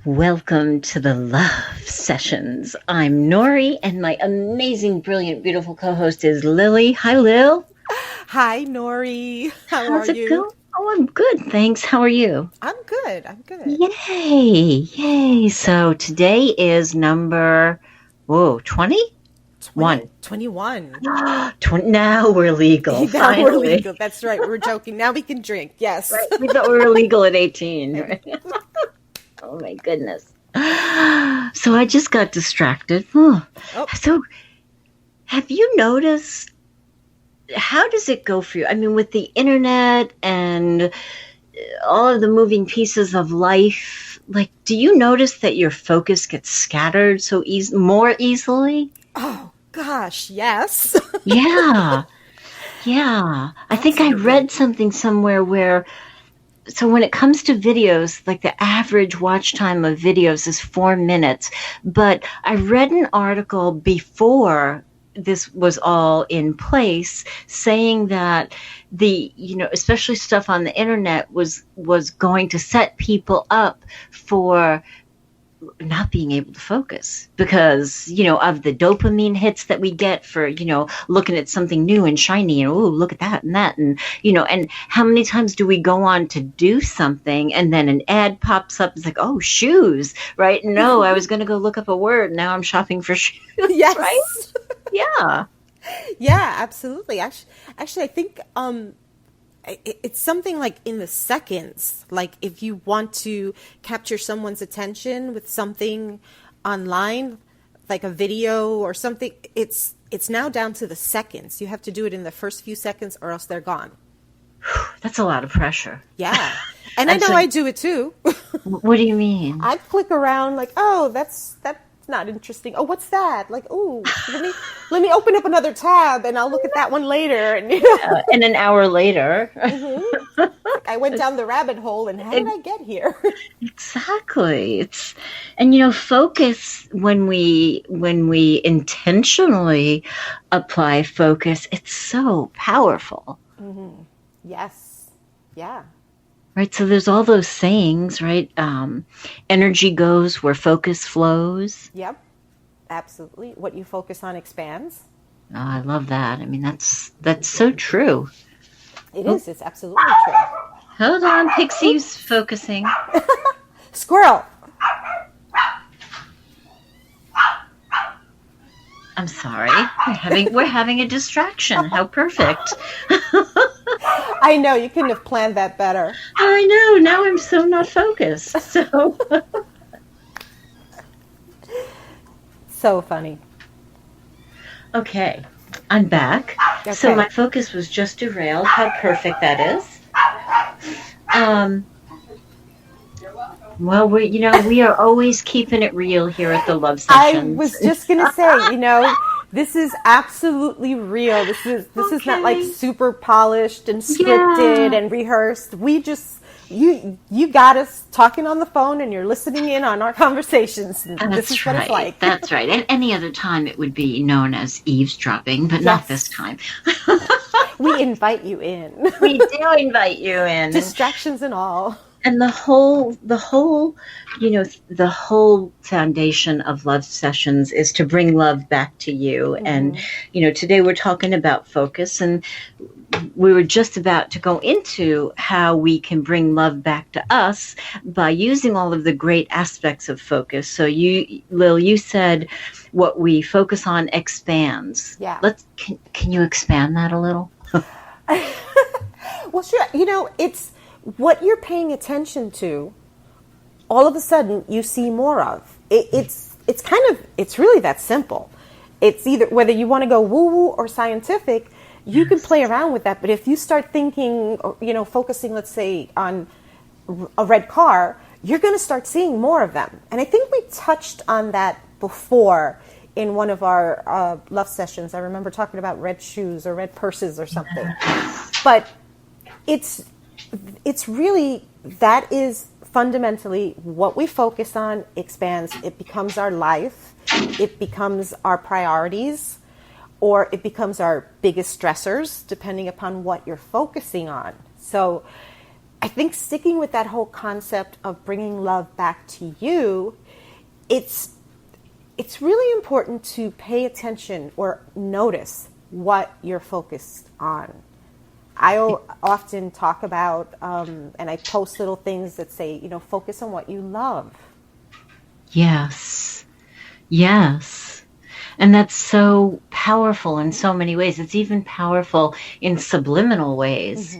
Welcome to the Love Sessions. I'm Nori, and my amazing, brilliant, beautiful co-host is Lily. Hi, Lil. Hi, Nori. How How's are it you? going? Oh, I'm good, thanks. How are you? I'm good. I'm good. Yay, yay. So today is number, 20? 20, One. 21. 20, now we're legal, Now we're finally. legal. That's right. We're joking. Now we can drink. Yes. Right? We thought we were legal at 18, right? Oh, my goodness. So I just got distracted. Oh. Oh, So have you noticed, how does it go for you? I mean, with the internet and all of the moving pieces of life, like, do you notice that your focus gets scattered so more easily? oh gosh. Yes. Yeah, yeah. I think I Absolutely. read something somewhere where, so when it comes to videos, like the average watch time of videos is 4 minutes. But I read an article before this was all in place saying that especially stuff on the internet was going to set people up for not being able to focus because, of the dopamine hits that we get for, looking at something new and shiny and, oh, look at that and that. And, and how many times do we go on to do something and then an ad pops up? It's like, oh, shoes, right? No, I was going to go look up a word. Now I'm shopping for shoes, right? Yes. Yeah. Yeah, absolutely. Actually, I think it's something like in the seconds. Like if you want to capture someone's attention with something online, like a video or something, it's now down to the seconds. You have to do it in the first few seconds or else they're gone. That's a lot of pressure. Yeah. And I That's know like, I do it too. what do you mean? I click around like, oh, that's not interesting. Oh, what's that? Like, oh, let me open up another tab and I'll look at that one later. And And an hour later. like I went down the rabbit hole and how did I get here? Exactly. Focus, when we intentionally apply focus, it's so powerful. Yes. Yeah. Right? So there's all those sayings, right? Energy goes where focus flows. Yep. Absolutely. What you focus on expands. Oh, I love that. I mean, that's so true. It is. It's absolutely true. Hold on, Pixie's focusing. Squirrel. I'm sorry. We're having a distraction. How perfect. I know you couldn't have planned that better. I know. Now I'm so not focused. So So funny. okay, I'm back. Okay. So my focus was just derailed. How perfect that is. Well, we are always keeping it real here at the Love I Sessions. was just gonna say, this is absolutely real. This is not like Okay. super polished and scripted Yeah. and rehearsed. We just you got us talking on the phone and you're listening in on our conversations. And this is That's what it's right. like. That's right. And any other time it would be known as eavesdropping, but not this Yes. time. We invite you in. We do invite you in. Distractions and all. And the whole foundation of Love Sessions is to bring love back to you. And, today we're talking about focus, and we were just about to go into how we can bring love back to us by using all of the great aspects of focus. So Lil, you said what we focus on expands. Yeah. Can you expand that a little? Well, sure. It's what you're paying attention to. All of a sudden, you see more of. It's really that simple. It's either whether you want to go woo-woo or scientific, you can play around with that. But if you start thinking, focusing, let's say, on a red car, you're going to start seeing more of them. And I think we touched on that before in one of our love sessions. I remember talking about red shoes or red purses or something. But it's really, that is fundamentally what we focus on expands. It becomes our life. It becomes our priorities, or it becomes our biggest stressors, depending upon what you're focusing on. So I think sticking with that whole concept of bringing love back to you, it's really important to pay attention or notice what you're focused on. I'll often talk about, and I post little things that say, focus on what you love. Yes. Yes. And that's so powerful in so many ways. It's even powerful in subliminal ways.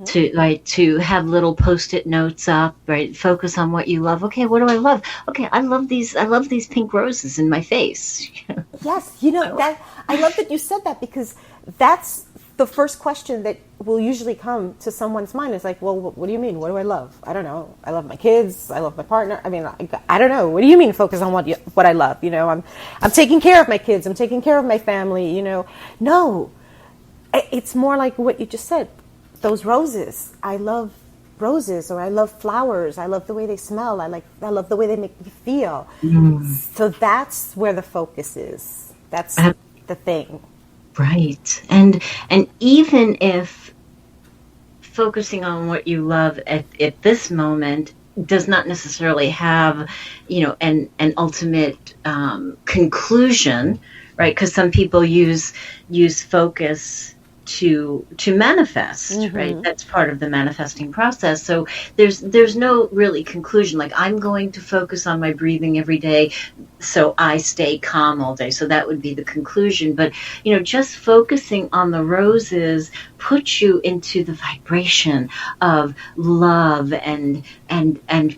To have little post-it notes up, right? Focus on what you love. Okay, what do I love? Okay, I love these pink roses in my face. Yes, that I love that you said that, because that's the first question that will usually come to someone's mind. Is like, well, what do you mean? What do I love? I don't know. I love my kids. I love my partner. I mean, I don't know. What do you mean focus on what I love? I'm taking care of my kids. I'm taking care of my family. No, it's more like what you just said. Those roses. I love roses, or I love flowers. I love the way they smell. I love the way they make me feel. So that's where the focus is. That's the thing. Right. And even if focusing on what you love at this moment does not necessarily have, an ultimate conclusion, right? Because some people use focus to manifest, right? That's part of the manifesting process. So there's no really conclusion. Like, I'm going to focus on my breathing every day so I stay calm all day. So that would be the conclusion. But just focusing on the roses puts you into the vibration of love and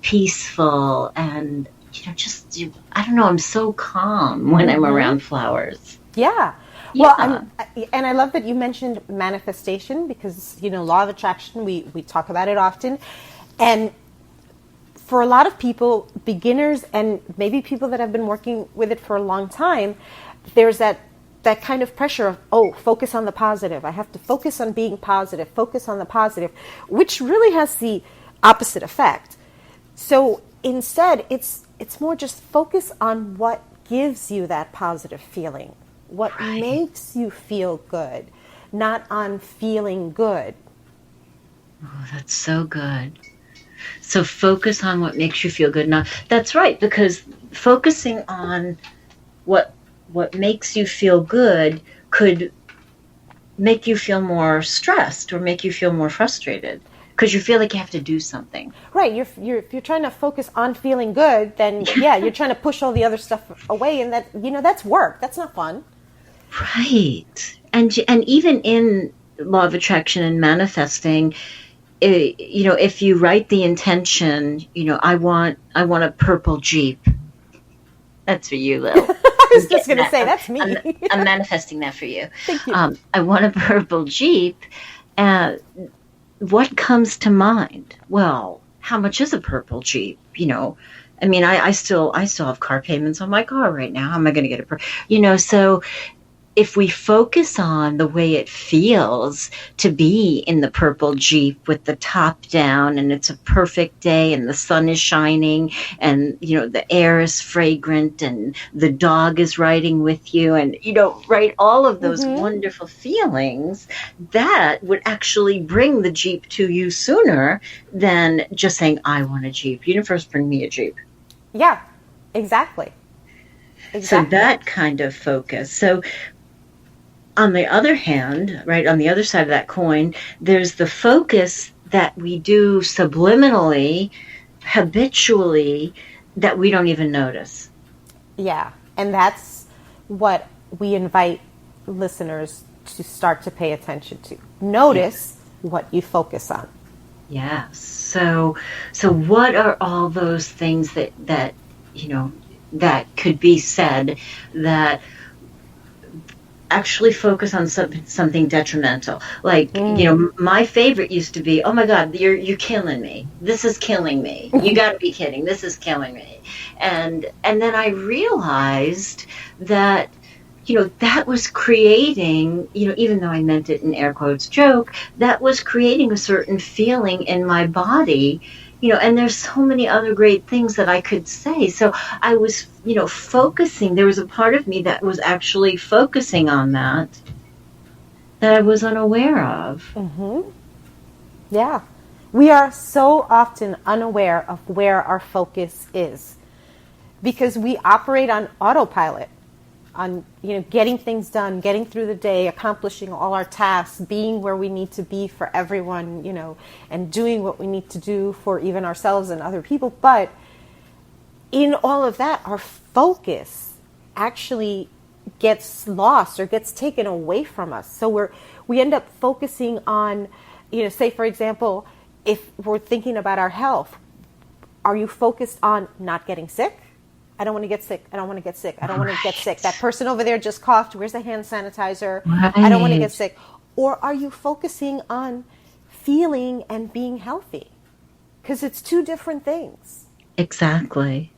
peaceful, and I don't know, I'm so calm when I'm around flowers. Yeah. Well, and I love that you mentioned manifestation, because, law of attraction, we talk about it often. And for a lot of people, beginners and maybe people that have been working with it for a long time, there's that kind of pressure of, focus on the positive. I have to focus on being positive, focus on the positive, which really has the opposite effect. So instead, it's more just focus on what gives you that positive feeling. What makes you feel good, not on feeling good. Oh, that's so good. So focus on what makes you feel good. Now, that's right, because focusing on what makes you feel good could make you feel more stressed or make you feel more frustrated, because you feel like you have to do something. Right. If you're trying to focus on feeling good, then you're trying to push all the other stuff away, and that's work. That's not fun. Right. And even in law of attraction and manifesting, if you write the intention, I want a purple Jeep. That's for you, Lil. I was just going to say, that's me. I'm manifesting that for you. Thank you. I want a purple Jeep. What comes to mind? Well, how much is a purple Jeep? I mean, I still have car payments on my car right now. How am I going to get a so if we focus on the way it feels to be in the purple Jeep with the top down, and it's a perfect day and the sun is shining, and the air is fragrant and the dog is riding with you, and right, all of those wonderful feelings, that would actually bring the Jeep to you sooner than just saying, I want a Jeep. Universe, bring me a Jeep. Yeah, exactly. So that kind of focus. So on the other hand, right, on the other side of that coin, there's the focus that we do subliminally, habitually, that we don't even notice. Yeah, and that's what we invite listeners to start to pay attention to. Notice what you focus on. Yes. So what are all those things that that could be said that actually focus on something detrimental? Like, my favorite used to be, oh my God, you're killing me. This is killing me. You got to be kidding. This is killing me. And then I realized that, that was creating, even though I meant it in air quotes joke, that was creating a certain feeling in my body. And there's so many other great things that I could say. So I was, focusing. There was a part of me that was actually focusing on that I was unaware of. Mm-hmm. Yeah. We are so often unaware of where our focus is because we operate on autopilot, on getting things done, getting through the day, accomplishing all our tasks, being where we need to be for everyone, and doing what we need to do for even ourselves and other people. But in all of that, our focus actually gets lost or gets taken away from us. So we end up focusing on, say for example, if we're thinking about our health, are you focused on not getting sick? I don't want to get sick. I don't want to get sick. I don't want to get sick. That person over there just coughed. Where's the hand sanitizer? Right. I don't want to get sick. Or are you focusing on feeling and being healthy? Because it's two different things. Exactly.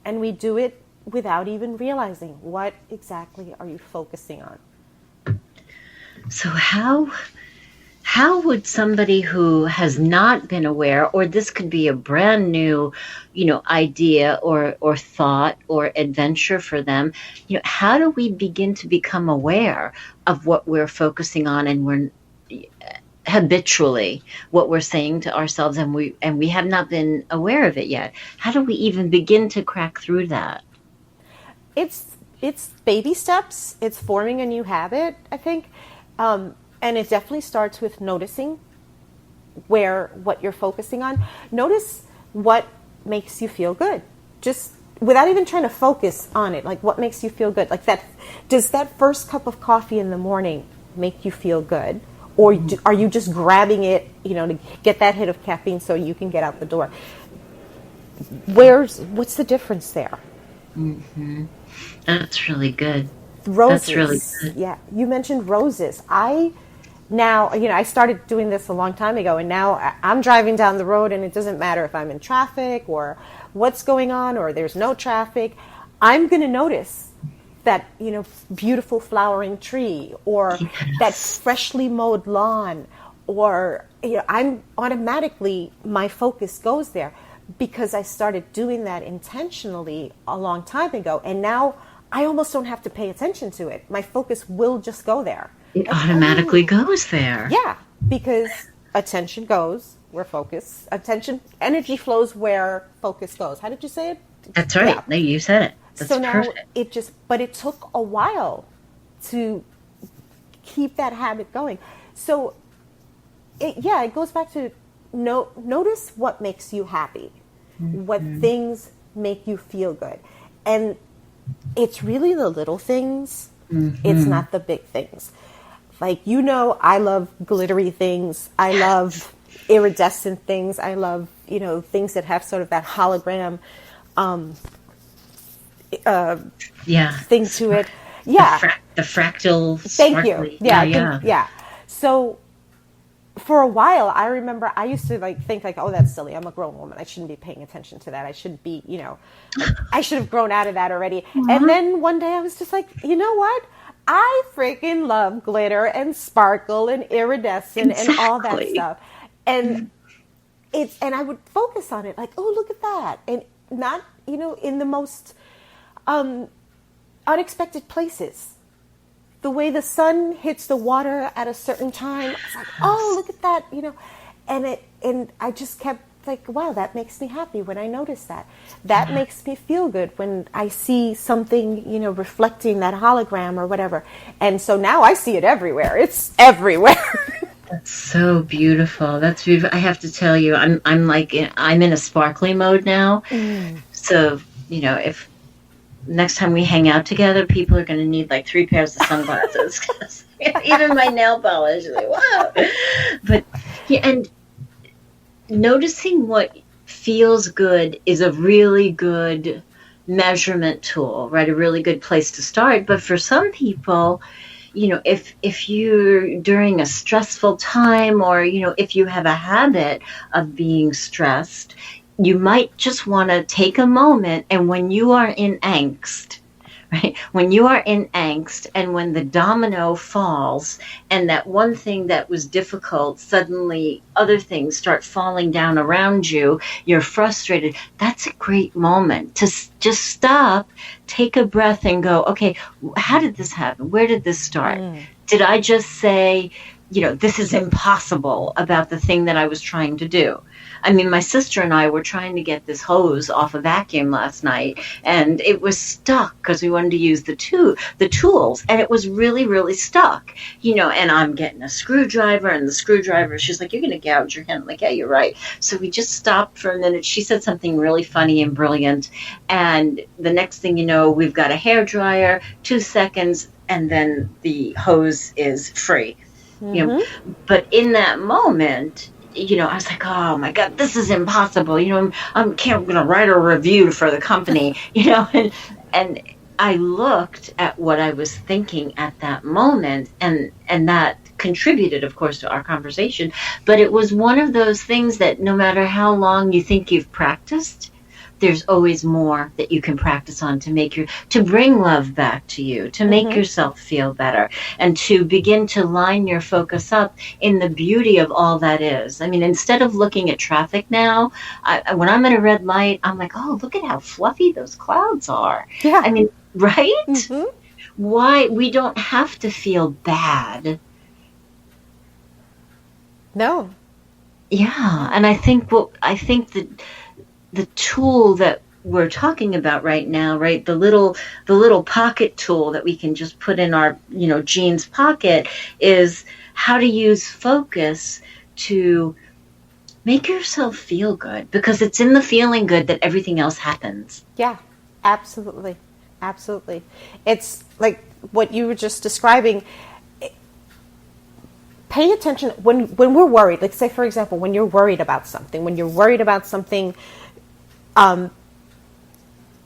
And we do it without even realizing what exactly are you focusing on. So how would somebody who has not been aware, or this could be a brand new, idea or thought or adventure for them, how do we begin to become aware of what we're focusing on and we're habitually what we're saying to ourselves and we have not been aware of it yet? How do we even begin to crack through that? It's baby steps. It's forming a new habit, I think. And it definitely starts with noticing what you're focusing on. Notice what makes you feel good. Just without even trying to focus on it, like what makes you feel good. Like does that first cup of coffee in the morning make you feel good? Or are you just grabbing it, to get that hit of caffeine so you can get out the door? What's the difference there? Mm-hmm. That's really good. Roses. That's really good. Yeah, you mentioned roses. Now, I started doing this a long time ago, and now I'm driving down the road, and it doesn't matter if I'm in traffic or what's going on or there's no traffic. I'm going to notice that, beautiful flowering tree or that freshly mowed lawn, or, I'm automatically, my focus goes there because I started doing that intentionally a long time ago, and now I almost don't have to pay attention to it. My focus will just go there. It automatically goes there. Yeah, because attention goes where energy flows where focus goes. How did you say it? That's right. Yeah. You said it. That's so now perfect. But it took a while to keep that habit going. So, it goes back to notice what makes you happy, what things make you feel good. And it's really the little things. It's not the big things. Like, I love glittery things. I love iridescent things. I love, things that have sort of that hologram thing to it. Yeah. The fractal. Thank you. Yeah. So for a while, I remember I used to think oh, that's silly. I'm a grown woman. I shouldn't be paying attention to that. I should be, I should have grown out of that already. Mm-hmm. And then one day I was just like, you know what? I freaking love glitter and sparkle and iridescent and all that stuff. And and I would focus on it like, oh, look at that. And not, in the most unexpected places. The way the sun hits the water at a certain time, it's like, oh, look at that, and I just kept like, wow, that makes me happy when I notice that. That makes me feel good when I see something, reflecting that hologram or whatever. And so now I see it everywhere. It's everywhere. That's so beautiful. That's beautiful. I have to tell you, I'm in a sparkly mode now. So, if next time we hang out together, people are going to need like 3 pairs of sunglasses. Even my nail polish is like, wow. But and noticing what feels good is a really good measurement tool, right? A really good place to start. But for some people, if you're during a stressful time, or if you have a habit of being stressed, you might just want to take a moment, and when you are in angst, right? When you are in angst, and when the domino falls, and that one thing that was difficult, suddenly other things start falling down around you, you're frustrated. That's a great moment to just stop, take a breath, and go, okay, how did this happen? Where did this start? Did I just say, this is impossible about the thing that I was trying to do. I mean, my sister and I were trying to get this hose off a vacuum last night, and it was stuck because we wanted to use the tools, and it was really, really stuck. And I'm getting a screwdriver, and the screwdriver, she's like, "You're going to gouge your hand." I'm like, "Yeah, you're right." So we just stopped for a minute. She said something really funny and brilliant, and the next thing you know, we've got a hair dryer, 2 seconds, and then the hose is free. But in that moment, I was like, "Oh my God, this is impossible." I'm going to write a review for the company, and I looked at what I was thinking at that moment, and that contributed, of course, to our conversation. But it was one of those things that no matter how long you think you've practiced, there's always more that you can practice on to bring love back to you, to make yourself feel better, and to begin to line your focus up in the beauty of all that is. I mean, instead of looking at traffic now, when I'm at a red light, I'm like, "Oh, look at how fluffy those clouds are." Yeah. I mean, right? Why we don't have to feel bad. No. Yeah, and I think that the tool that we're talking about right now, right? The little pocket tool that we can just put in our, jeans pocket, is how to use focus to make yourself feel good, because it's in the feeling good that everything else happens. Yeah, absolutely. Absolutely. It's like what you were just describing. Pay attention when we're worried. Like, say, for example, when you're worried about something,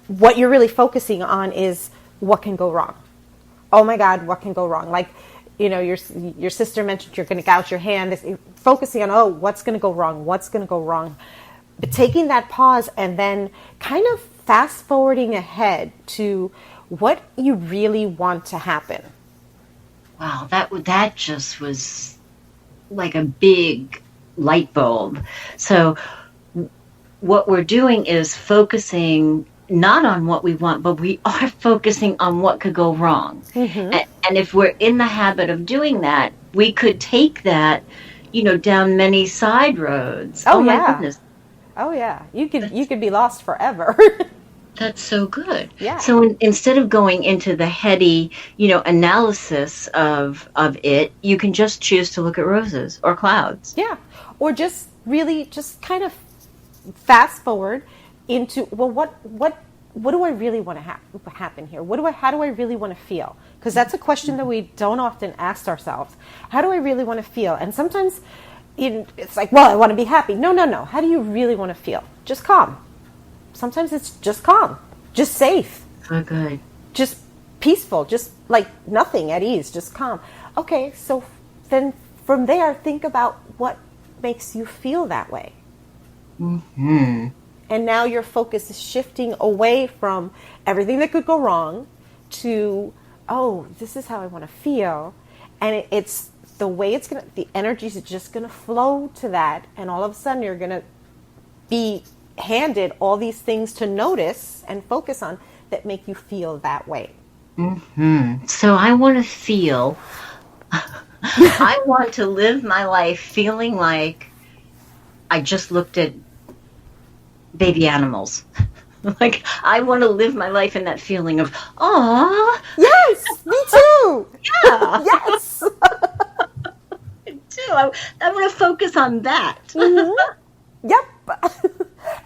what you're really focusing on is what can go wrong. Oh my God, what can go wrong? Like, your sister mentioned you're going to gouge your hand. Focusing on, oh, what's going to go wrong? What's going to go wrong? But taking that pause and then kind of fast forwarding ahead to what you really want to happen. Wow, that just was like a big light bulb. So what we're doing is focusing not on what we want, but we are focusing on what could go wrong. And if we're in the habit of doing that, we could take that, down many side roads. Oh my goodness. Oh yeah. You could be lost forever. That's so good. Yeah. So instead of going into the heady, analysis of it, you can just choose to look at roses or clouds. Yeah. Or just really just kind of fast forward into, well, what do I really want to happen here? How do I really want to feel? Because that's a question that we don't often ask ourselves. How do I really want to feel? And sometimes it's like, well, I want to be happy. No. How do you really want to feel? Just calm. Sometimes it's just calm, just safe. So good. Just peaceful, just like nothing, at ease, just calm. Okay, so then from there, think about what makes you feel that way. And now your focus is shifting away from everything that could go wrong to, oh, this is how I want to feel. And it's the way the energy is just going to flow to that. And all of a sudden you're going to be handed all these things to notice and focus on that make you feel that way. So I want to feel, I want to live my life feeling like I just looked at baby animals. Like, I want to live my life in that feeling of, aw. Yes, me too. Yeah. Yes. Me too. I want to focus on that. Yep.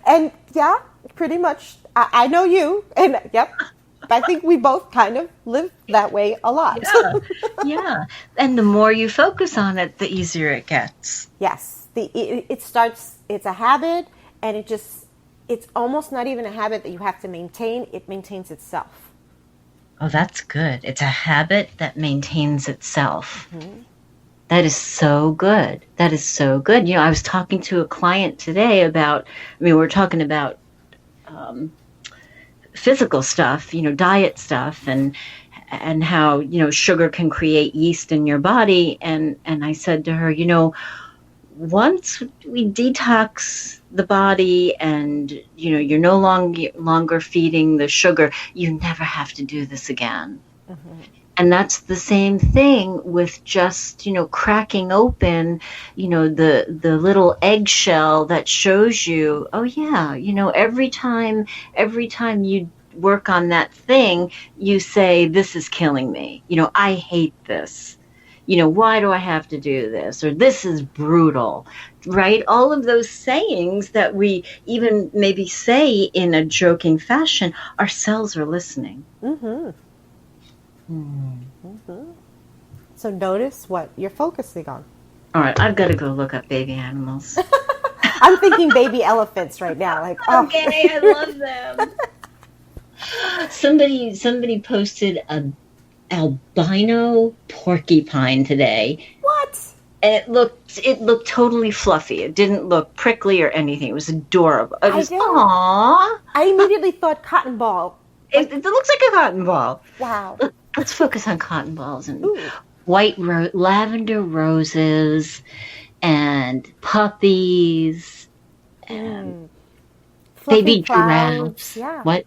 And yeah, pretty much. I know you. And yep. I think we both kind of live that way a lot. Yeah. And the more you focus on it, the easier it gets. Yes. It's a habit, and it's almost not even a habit that you have to maintain. It maintains itself. Oh, that's good. It's a habit that maintains itself. That is so good. That is so good. I was talking to a client today about, we're talking about physical stuff, diet stuff, and how, sugar can create yeast in your body. And I said to her, once we detox the body and, you're no longer feeding the sugar, you never have to do this again. And that's the same thing with just, cracking open, the little eggshell that shows you, oh yeah, every time you work on that thing, you say, this is killing me. I hate this. Why do I have to do this? Or this is brutal, right? All of those sayings that we even maybe say in a joking fashion, our cells are listening. Mm-hmm. Mm-hmm. So notice what you're focusing on. All right, I've got to go look up baby animals. I'm thinking baby elephants right now. Like, oh. Okay, I love them. Somebody posted a albino porcupine today. What? And it looked totally fluffy. It didn't look prickly or anything. It was adorable. It was, aww. I immediately thought cotton ball. It looks like a cotton ball. Wow. Let's focus on cotton balls and white lavender roses and puppies and baby giraffes. Yeah. What?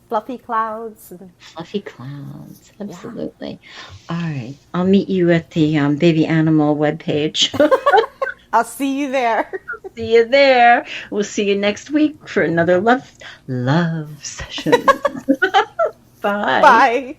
Fluffy clouds. Fluffy clouds. Absolutely. Yeah. All right. I'll meet you at the baby animal webpage. I'll see you there. See you there. We'll see you next week for another love session. Bye. Bye.